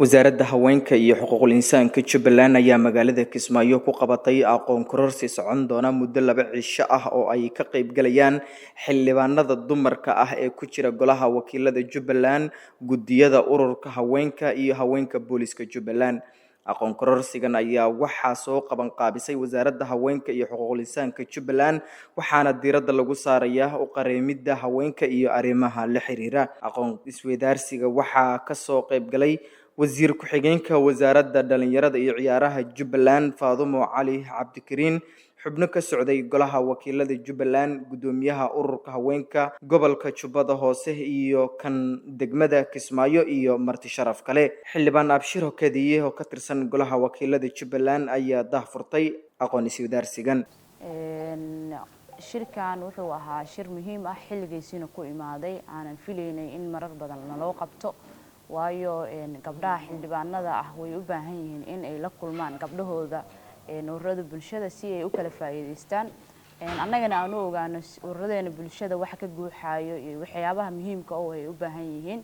wasaaradda haweenka iyo xuquuqul insaanka Jubbaland ayaa magaalada Kismaayo ku qabatay aqoon kororsi socon doona muddo 2 cisho ah oo ay ka qayb galayaan xildhibaanada dumarka ah ee ku jira golaha wakiilada Jubbaland, gudiyada ururka haweenka iyo haweenka booliska Jubbaland. aqoon kororsigan ayaa waxaa soo qaban qaabisay wasaaradda haweenka iyo xuquuqul insaanka Jubbaland waxaana diiradda lagu saarayaa u qareemida haweenka iyo arrimaha la xiriira. aqoon isweydaarsiga waxaa ka soo qayb galay wasiir ku-xigeenka wasaaradda dhalinyarada iyo ciyaaraha Jubbaland Faadumo Cali Cabdikariin, xubno ka socday golaha wakiilada Jubbaland, gudoomiyaha ururka haweenka gobolka Jubbada Hoose iyo kan degmada Kismaayo iyo marti sharaf kale. xildhibaan Abshir Kadiye oo ka tirsan golaha wakiilada Jubbaland ayaa daahfurtay aqoon isweydaarsigan. shirkan wuxuu ahaa shir muhiim ah xilligiisina ku imaaday aanan filaynay in marar badan loo qabto waayo gabdhaha xildhibaanada ah way u baahan yihiin in ay la kulmaan gabdhahooda ururada bulshada si ay u kala faa'iideystaan annagana aan u ogaano ururadeena bulshada waxa ka guuxaayo iyo waxyaabaha muhiimka oo ay u baahan yihiin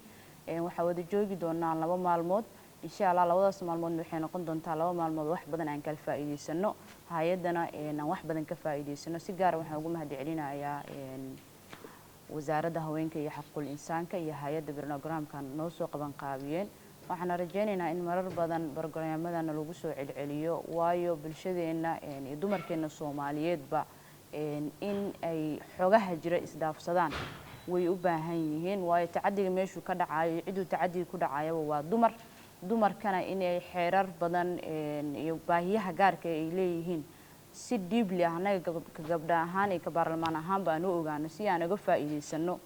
waxa wada joogi doonaa 2 maalmood insha Allah 2daas maalmood waxay noqon doontaa 2 maalmood wax badan aan kala faa'iideysano hay'adana aan wax badan ka faa'iideysano si gaar ah waxaan ugu mahadcelinayaa wasaaradda haweenka iyo xuquuqul insaanka iyo hay'adda barnaamijkan noo soo qaban qaabiyeen waxaan rajaynaynaa in marar badan barnaamijyada lagu soo celceliyo waayo bulshadeena iyo dumarkeena Soomaaliyeedba in ay xogaha jira isdaafsadaan way u baahan yihiin waayo tacadiga meeshu ka dhacayo ciduu tacadiga ku dhacayo waa dumarkana in ay xeerar badan iyo baahiyaha gaarka ay leeyihiin si deeply anaga gabdha ahaan iyo baarlamaan ahaan baan u ogaano si aan uga faa'iideysano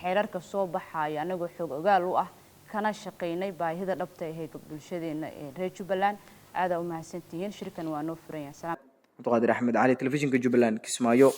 xeerarka soo baxay anaga xog ogaal u ah kana shaqeynay baahida dhabta ah ee bulshadeena reer Jubbaland aad u mahadsantihiin shirkan waa noo furan yahay. Abdulqaadir Axmed Cali, telefishinka Jubbaland, Kismaayo.